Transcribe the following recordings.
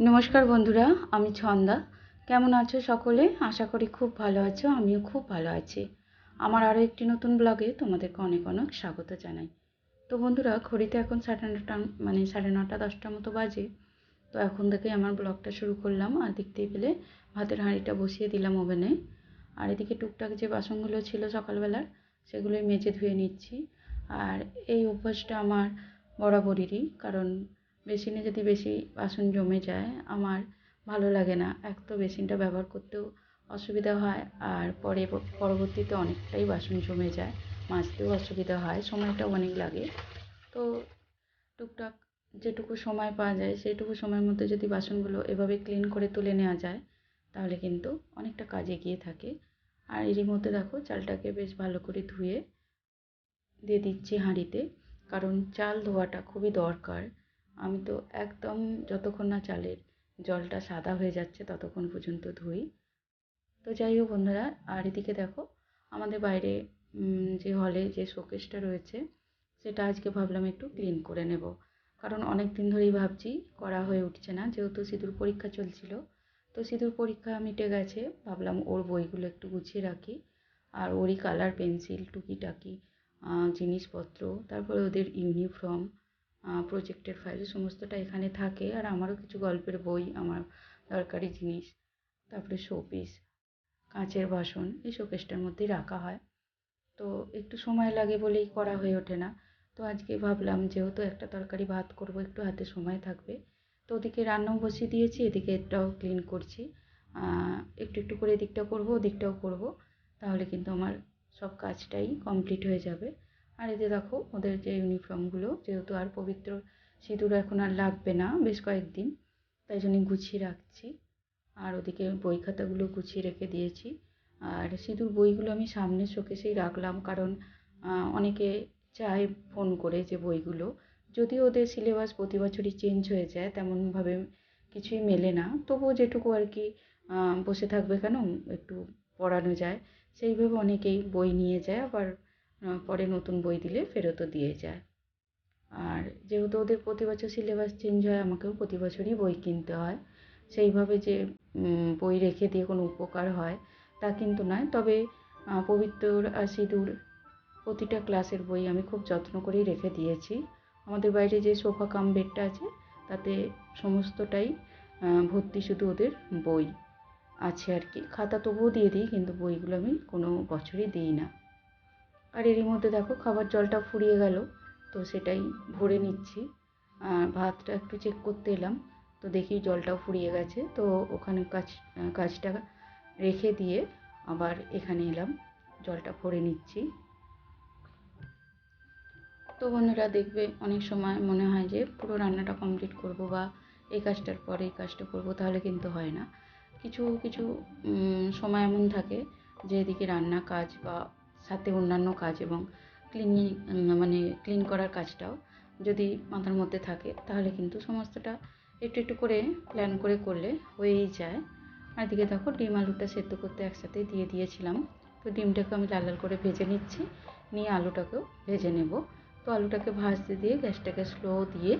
নমস্কার বন্ধুরা, আমি ছন্দা। কেমন আছো সকলে? আশা করি খুব ভালো আছো। আমিও খুব ভালো আছি। আমার আরও একটি নতুন ব্লগে তোমাদেরকে অনেক অনেক স্বাগত জানাই। তো বন্ধুরা, ঘড়িতে এখন 9:30 মানে 9:30 10টার মতো বাজে। তো এখন থেকেই আমার ব্লগটা শুরু করলাম। আর দেখতেই পেলে ভাতের হাঁড়িটা বসিয়ে দিলাম ওভেনে। আর এদিকে টুকটাক যে বাসনগুলো ছিল সকালবেলার, সেগুলোই মেজে ধুয়ে নিচ্ছি। আর এই অভ্যাসটা আমার বরাবরেরই, কারণ বেসিনে যদি বেশি বাসন জমে যায় আমার ভালো লাগে না। এক তো বেসিনটা ব্যবহার করতেও অসুবিধা হয়, আর পরবর্তীতে অনেকটাই বাসন জমে যায়, মাজতেও অসুবিধা হয়, সময়টাও অনেক লাগে। তো টুকটাক যেটুকু সময় পাওয়া যায় সেইটুকু সময়ের মধ্যে যদি বাসনগুলো এভাবে ক্লিন করে তুলে নেওয়া যায় তাহলে কিন্তু অনেকটা কাজ এগিয়ে থাকে। আর এরই মধ্যে দেখো চালটাকে বেশ ভালো করে ধুয়ে দিয়ে দিচ্ছি হাঁড়িতে, কারণ চাল ধোয়াটা খুবই দরকার। আমি তো একদম যতক্ষণ না চালের জলটা সাদা হয়ে যাচ্ছে ততক্ষণ পর্যন্ত ধুই। তো যাই হোক বন্ধুরা, আর এদিকে দেখো আমাদের বাইরে যে হলে যে শোকেসটা রয়েছে সেটা আজকে ভাবলাম একটু ক্লিন করে নেব, কারণ অনেক দিন ধরেই ভাবছি, করা হয়ে উঠছে না। যেহেতু সিঁদুর পরীক্ষা চলছিল, তো সিঁদুর পরীক্ষা মিটে গেছে, ভাবলাম ওর বইগুলো একটু গুছিয়ে রাখি। আর ওরই কালার পেন্সিল টুকিটাকি জিনিসপত্র, তারপরে ওদের ইউনিফর্ম, প্রজেক্টের ফাইল সমস্তটা এখানে থাকে। আর আমারও কিছু গল্পের বই, আমার দরকারি জিনিস, তারপরে শোপিস, কাঁচের বাসন এই শোকেসটার মধ্যেই রাখা হয়। তো একটু সময় লাগে বলেই করা হয়ে ওঠে না। তো আজকে ভাবলাম যেহেতু একটা তরকারি ভাত করব, একটু হাতে সময় থাকবে, তো ওদিকে রান্নাও বসিয়ে দিয়েছি, এদিকে এটাও ক্লিন করছি। একটু একটু করে এদিকটাও করবো ওদিকটাও করব, তাহলে কিন্তু আমার সব কাজটাই কমপ্লিট হয়ে যাবে। আর এতে দেখো ওদের যে ইউনিফর্মগুলো, যেহেতু আর পবিত্র সিঁদুর এখন আর লাগবে না বেশ কয়েকদিন, তাই জন্য গুছিয়ে রাখছি। আর ওদিকে বই খাতাগুলো গুছিয়ে রেখে দিয়েছি। আর সিঁদুর বইগুলো আমি সামনের শোকেসেই রাখলাম, কারণ অনেকে চায় ফোন করে যে বইগুলো, যদিও ওদের সিলেবাস প্রতি বছরই চেঞ্জ হয়ে যায়, তেমনভাবে কিছুই মেলে না, তবুও যেটুকু আর কি বসে থাকবে কেন, একটু পড়ানো যায় সেইভাবে অনেকেই বই নিয়ে যায়, আবার পরে নতুন বই দিলে ফেরতও দিয়ে যায়। আর যেহেতু ওদের প্রতি বছর সিলেবাস চেঞ্জ হয়, আমাকেও প্রতি বছরই বই কিনতে হয়। সেইভাবে যে বই রেখে দিয়ে কোনো উপকার হয় তা কিন্তু নয়। তবে পবিত্রর আর সিঁদুর প্রতিটা ক্লাসের বই আমি খুব যত্ন করেই রেখে দিয়েছি। আমাদের বাইরে যে সোফা কাম বেডটা আছে তাতে সমস্তটাই ভর্তি শুধু ওদের বই আছে আর কি। খাতা তবুও দিয়ে দিই, কিন্তু বইগুলো আমি কোনো বছরই দিই না। আর এরই মধ্যে দেখো খাবার জলটা ফুরিয়ে গেল, তো সেটাই ভরে নিচ্ছি। ভাতটা একটু চেক করতে এলাম, তো দেখি জলটাও ফুরিয়ে গেছে, তো ওখানে কাজটা রেখে দিয়ে আবার এখানে এলাম, জলটা ভরে নিচ্ছি। তো বন্ধুরা দেখবে অনেক সময় মনে হয় যে পুরো রান্নাটা কমপ্লিট করব বা এই কাজটার পরে এই কাজটা করব, তাহলে কিন্তু হয় না। কিছু কিছু সময় এমন থাকে যে এদিকে রান্না কাজ বা সাথে অন্যান্য কাজ এবং ক্লিনিং মানে ক্লিন করার কাজটাও যদি মাথার মধ্যে থাকে তাহলে কিন্তু সমস্তটা একটু একটু করে প্ল্যান করে করলে হয়েই যায়। আর এদিকে দেখো ডিম আলুটা সেদ্ধ করতে একসাথে দিয়ে দিয়েছিলাম, তো ডিমটাকে আমি লাল লাল করে ভেজে নিচ্ছি, নিয়ে আলুটাকেও ভেজে নেব। তো আলুটাকে ভাজতে দিয়ে গ্যাসটাকে স্লো দিয়ে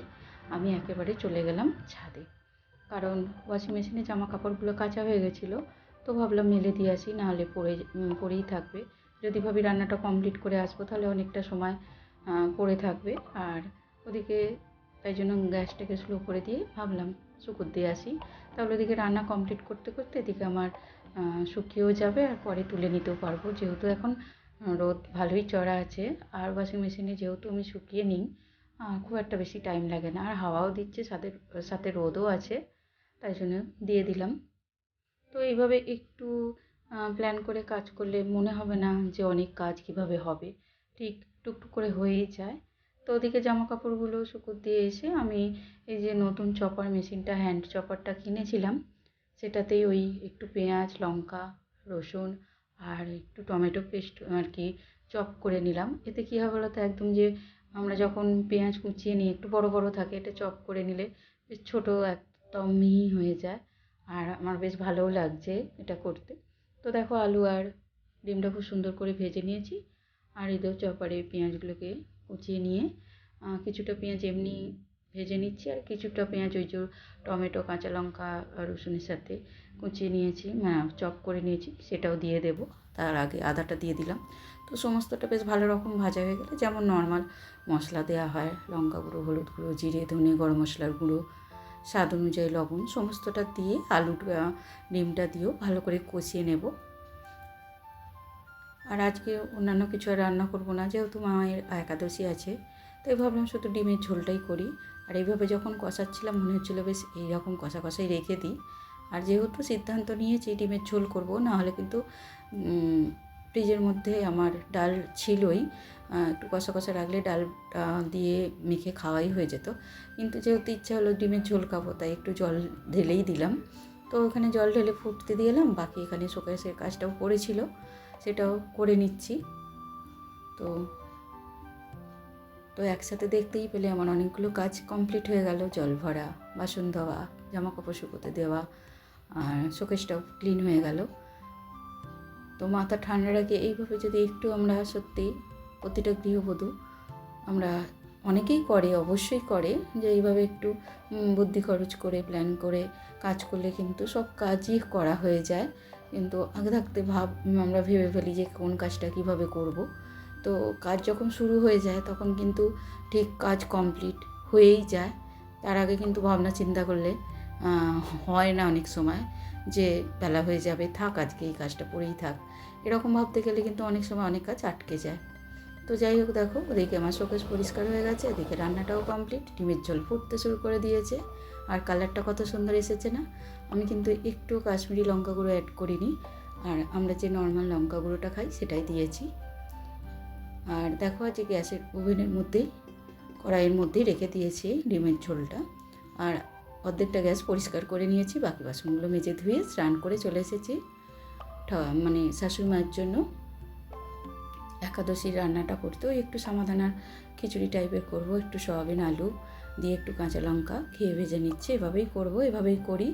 আমি একেবারে চলে গেলাম ছাদে, কারণ ওয়াশিং মেশিনে জামা কাপড়গুলো কাচা হয়ে গেছিলো। তো ভাবলাম মেলে দিয়ে আসি, নাহলে পড়েই থাকবে। যদি ভাবি রান্নাটা কমপ্লিট করে আসবো তাহলে অনেকটা সময় পড়ে থাকবে। আর ওদিকে তাই জন্য গ্যাসটাকে স্লো করে দিয়ে ভাবলাম শুকুর দিয়ে আসি, তাহলে ওদিকে রান্না কমপ্লিট করতে করতে এদিকে আমার শুকিয়েও যাবে, আর পরে তুলে নিতেও পারবো, যেহেতু এখন রোদ ভালোই চড়া আছে। আর ওয়াশিং মেশিনে যেহেতু আমি শুকিয়ে নিই, খুব একটা বেশি টাইম লাগে না, আর হাওয়াও দিচ্ছে, সাথে সাথে রোদও আছে, তাই জন্য দিয়ে দিলাম। তো এইভাবে একটু প্ল্যান করে কাজ করলে মনে হবে না যে অনেক কাজ কিভাবে হবে, ঠিক টুকটুক করে হয়েই যায়। তো ওদিকে জামা কাপড়গুলো শুকুর দিয়ে এসে আমি এই যে নতুন চপার মেশিনটা, হ্যান্ড চপারটা কিনেছিলাম, সেটাতেই ওই একটু পেঁয়াজ লঙ্কা রসুন আর একটু টমেটো পেস্ট আর কি চপ করে নিলাম। এতে কী হবে বলো তো, একদম যে আমরা যখন পেঁয়াজ কুচিয়ে নিই একটু বড় বড় থাকে, এটা চপ করে নিলে বেশ ছোটো একদম মিহি হয়ে যায়, আর আমার বেশ ভালোও লাগছে এটা করতে। তো দেখো আলু আর ডিমটা খুব সুন্দর করে ভেজে নিয়েছি, আর এদের চপারে পেঁয়াজগুলোকে কুচিয়ে নিয়ে কিছুটা পেঁয়াজ এমনি ভেজে নিচ্ছি। আর কিছুটা পেঁয়াজ ওই যে টমেটো কাঁচা লঙ্কা রসুনের সাথে কুচিয়ে নিয়েছি, চপ করে নিয়েছি, সেটাও দিয়ে দেব। তার আগে আদাটা দিয়ে দিলাম। তো সমস্তটা বেশ ভালো রকম ভাজা হয়ে গেলে যেমন নর্মাল মশলা দেওয়া হয়, লঙ্কা গুঁড়ো, হলুদ গুঁড়ো, জিরে, ধনে, গরম মশলার গুঁড়ো, স্বাদ অনুযায়ী লবণ, সমস্তটা দিয়ে আলুটা ডিমটা দিয়েও ভালো করে কষিয়ে নেব। আর আজকে অন্যান্য কিছু আর রান্না করব না, যেহেতু মায়ের একাদশী আছে, তাই ভাবলাম শুধু ডিমের ঝোলটাই করি। আর এইভাবে যখন কষাচ্ছিলাম মনে হচ্ছিলো বেশ এইরকম কষা কষাই রেখে দিই। আর যেহেতু সিদ্ধান্ত নিয়েছি ডিমের ঝোল করব, না হলে কিন্তু ফ্রিজের মধ্যে আমার ডাল ছিলই, একটু কষা কষা রাখলে ডালটা দিয়ে মেখে খাওয়াই হয়ে যেত। কিন্তু যেহেতু ইচ্ছা হলো ডিমের ঝোল খাবো, তাই একটু জল ঢেলেই দিলাম। তো ওখানে জল ঢেলে ফুটতে দিয়ে এলাম, বাকি এখানে শোকেসের কাজটাও পড়েছিল, সেটাও করে নিচ্ছি। তো তো একসাথে দেখতেই পেলে আমার অনেকগুলো কাজ কমপ্লিট হয়ে গেল। জল ভরা, বাসন ধোয়া, জামা কাপড় শুকোতে দেওয়া, আর শোকেসটাও ক্লিন হয়ে গেল। তো মাথা ঠান্ডা রাখে এইভাবে যদি একটু আমরা সত্যি প্রতিটা গৃহবধূ আমরা অনেকেই করে, অবশ্যই করে, যে এইভাবে একটু বুদ্ধি খরচ করে প্ল্যান করে কাজ করলে কিন্তু সব কাজই করা হয়ে যায়। কিন্তু আগে থাকতে আমরা ভেবে ফেলি যে কোন কাজটা কিভাবে করব। তো কাজ যখন শুরু হয়ে যায় তখন কিন্তু ঠিক কাজ কমপ্লিট হয়েই যায়। তার আগে কিন্তু ভাবনা চিন্তা করলে হয় না অনেক সময়, যে বেলা হয়ে যাবে, থাক আজকে এই কাজটা পড়েই থাক, এরকম ভাবতে গেলে কিন্তু অনেক সময় অনেক কাজ আটকে যায়। তো যাই হোক, দেখো ওদিকে আমার শোকেস পরিষ্কার হয়ে গেছে, এদিকে রান্নাটাও কমপ্লিট, ডিমের ঝোল ফুটতে শুরু করে দিয়েছে। আর কালারটা কত সুন্দর এসেছে না? আমি কিন্তু একটু কাশ্মীরি লঙ্কা গুঁড়ো অ্যাড করিনি, আর আমরা যে নর্মাল লঙ্কা গুঁড়োটা খাই সেটাই দিয়েছি। আর দেখো আজকে গ্যাসের ওভেনের মধ্যেই, কড়াইয়ের মধ্যেই রেখে দিয়েছি ডিমের ঝোলটা। আর অর্ধেকটা গ্যাস পরিষ্কার করে নিয়েছি, বাকি বাসনগুলো মেজে ধুয়ে স্নান করে চলে এসেছি মানে শাশুড়ি মায়ের জন্য একাদশীর রান্নাটা করতেও একটু সামাদানার খিচুড়ি টাইপের করব, একটু সয়াবিন আলু দিয়ে একটু কাঁচা লঙ্কা খেয়ে ভেজে নিচ্ছে। এভাবেই করব, এভাবেই করি,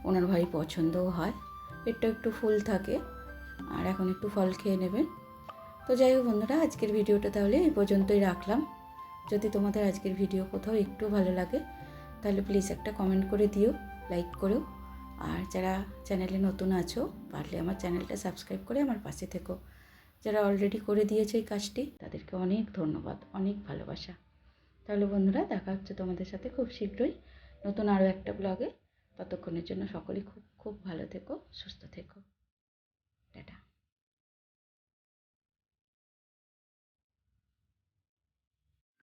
ওনার ভারী পছন্দও হয়, পেটটা একটু ফুল থাকে। আর এখন একটু ফল খেয়ে নেবেন। তো যাই হোক বন্ধুরা, আজকের ভিডিওটা তাহলে এই পর্যন্তই রাখলাম। যদি তোমাদের আজকের ভিডিও কোথাও একটু ভালো লাগে তাহলে প্লিজ একটা কমেন্ট করে দিও, লাইক করো। আর যারা চ্যানেলে নতুন আছো, পারলে আমার চ্যানেলটা সাবস্ক্রাইব করে আমার পাশে থেকো। যারা অলরেডি করে দিয়েছে এই কাজটি, তাদেরকে অনেক ধন্যবাদ, অনেক ভালোবাসা। তাহলে বন্ধুরা, দেখা হচ্ছে তোমাদের সাথে খুব শীঘ্রই নতুন আরও একটা ব্লগে। ততক্ষণের জন্য সকলেই খুব খুব ভালো থেকো, সুস্থ থেকো। টাটা।